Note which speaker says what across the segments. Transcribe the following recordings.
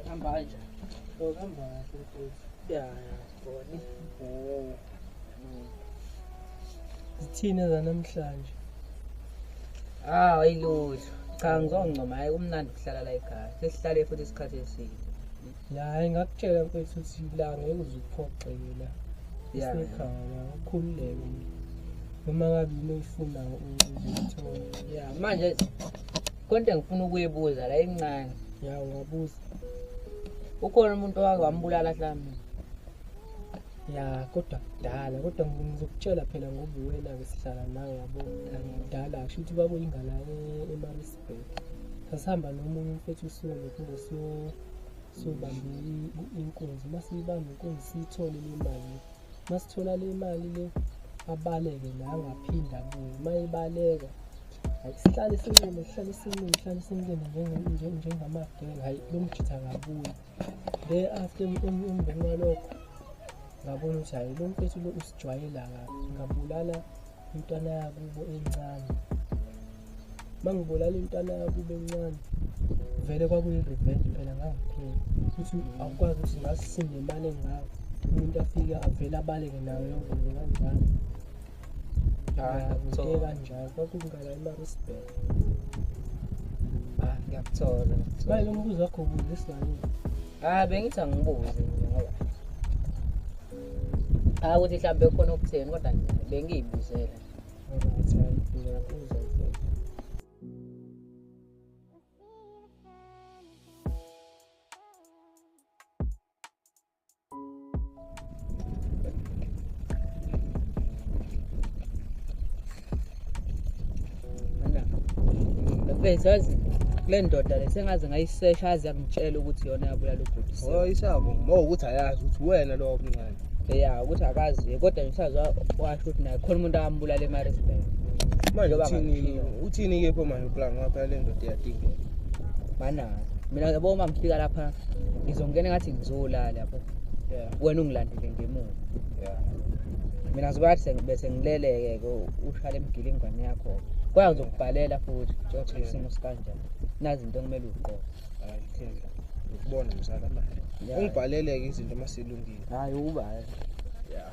Speaker 1: Hamba nje.
Speaker 2: Hamba kahle mfethu.
Speaker 1: Ya, sibone.
Speaker 2: Zithina zanamhlanje.
Speaker 1: Ayilutho. Cha ngizongcoma hayi kumnandi ukuhlala la ekhaya. Sesihlale futhi isikhathi eside.
Speaker 2: Ya, ngakutshela mfethu ukuthi la ngeke uzuphoqeke la.
Speaker 1: Ya.
Speaker 2: Esekhaya ukhululeke. Noma ngabe yini oyifuna uzithola.
Speaker 1: Ya, manje konke ngifuna ukuyibuza la encane.
Speaker 2: Ya, ungabuza.
Speaker 1: Ukhona umuntu owake wambulala mhlawumbe?
Speaker 2: Ya, kodwa kudala ngizokutshela phela ngoba wena ke sihlala nawe yabo. Kudala kusho ukuthi babo ingala eMaritzburg. Sasihamba nomunye mfethu usuku kumbe sobamba inkunzi. Masiyibamba inkunzi siyithole le mali. Masithola le mali le abaleke la angaphinda abuye. Mayibaleka sihlale simile njengamagenge hayi lo mjitha kabuye. Le after emveni kwalokho ngabona ukuthi hayi lo mfethu lo usijwayela kabi. Ngabulala intwana yakubo encane. Mangibulala intwana yakubo encane vele kwakuyi-revenge phela ngangiphela ukuthi awukwazi ukuthi ngasinemali engaka umuntu afike avele abaleke nayo yonke nje kanjalo. Kuthe kanjalo kwakungala eMaritzburg.
Speaker 1: Ngiyakuthola.
Speaker 2: Manje lo mbuzo wakho ubuzisa yini?
Speaker 1: Bengithi angibuze nje ngoba ukuthi mhlawumbe khona okutheni kodwa nje bengiyibuzela.
Speaker 2: Ngiyabuza mfethu.
Speaker 1: Bezazi kule ndoda le sengaze ngayisesha aze angitshela ukuthi yona yabulala ubhuti.
Speaker 2: Isabo mawukuthi ayazi ukuthi wena lo mncane.
Speaker 1: Ya ukuthi akazi kodwa ngisazwa washo ukuthi naye khona umuntu akambulala eMaritzburg.
Speaker 2: Manje uthini ke pho manje uplan ngapha le ndoda iyadinga.
Speaker 1: Mana mina yabo uma ngifika lapha ngizongena ngathi ngizolala lapha. Wena ungilandele ngemuva. Mina ngizobathi bese ngileleke ushale emgile ingwane yakho. Kwaya ngizokubhalela futhi njengoba isimo sikanjani. Nazi into kumele uqoqe.
Speaker 2: Hayi themba. Ukubona mzala manje. Ungibhaleleke izinto masilungile.
Speaker 1: Hayi uba.
Speaker 2: Ya.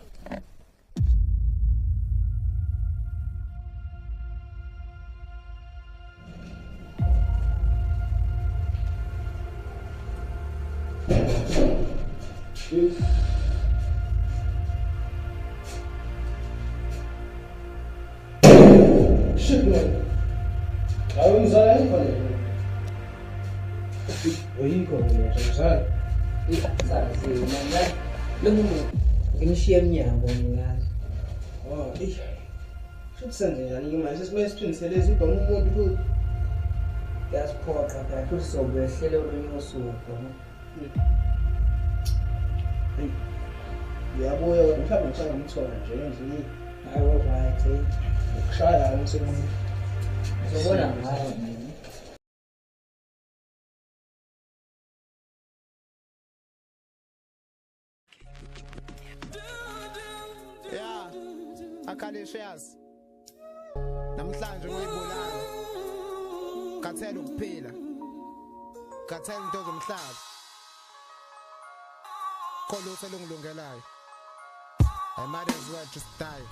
Speaker 2: Shit man. Ayo mzala yini? Oyiko mzala.
Speaker 1: Sazi manje. Ngishiye emnyango mina.
Speaker 2: Shokusenze njani ke manje sesimele siphinisele izibha umuntu futhi.
Speaker 1: Yasiphoqa phela futhi sobehlele olunye usuku.
Speaker 2: Uyabuya wena mhlawumbe ngishaya ngimthola nje endlini.
Speaker 1: Hayi right.
Speaker 2: Ukushaya umsebenzi.
Speaker 1: Uzobona ngayo.
Speaker 3: Ya, akhalishe yazi. Namhlanje ngoyibulala. Kathela ukuphila. Kathela into zomhlaba. Kolutho lungilungelayo. I might as well just die.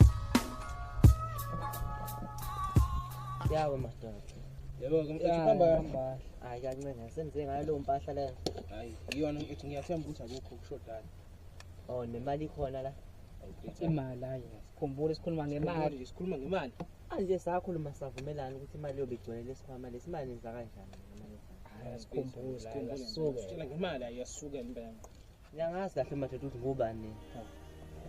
Speaker 1: Yabo madoda.
Speaker 2: Yebo ke mfethu hamba.
Speaker 1: Hayi kancane senze ngayo lo mpahla le.
Speaker 2: Hayi iyona mfethu ngiyathemba ukuthi akukho kushodana.
Speaker 1: Nemali khona la.
Speaker 2: Imali hayi.
Speaker 1: Sikhumbule sikhuluma ngemali.
Speaker 2: Sikhuluma ngemali.
Speaker 1: Manje sakhuluma savumelana ukuthi imali yobe igcwele lesikhwama lesimali enza kanjani imali.
Speaker 2: Sikhumbule so sitshela ngemali ayasuka imbenqo.
Speaker 1: Ngiyangazi kahle madoda ukuthi ngubani.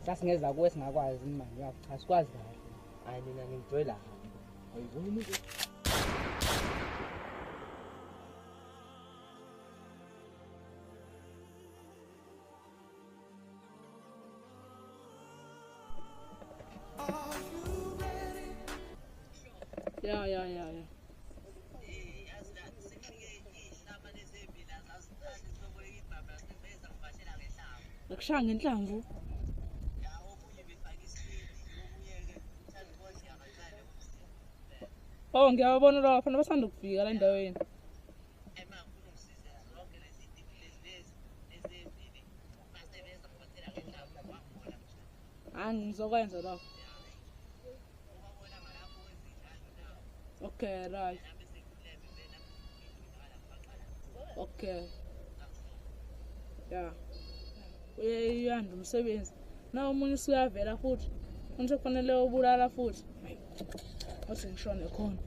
Speaker 1: Sasingeza kuwe singakwazi imali yakho. Cha sikwazi kahle. Hayi mina ngijwayela.
Speaker 2: Ayibona umuntu.
Speaker 4: Ya. Akushaya ngenhlamvu. Oh ngiyabona lapha nabasanda ukufika la endaweni. Hayi ngizokwenza lapho. Okay, right. Okay. Yeah. Uyanda umsebenzi. Na omunye usuyavela futhi. Manje kufanele ubulala futhi. Hayi. Wathi ngishone khona.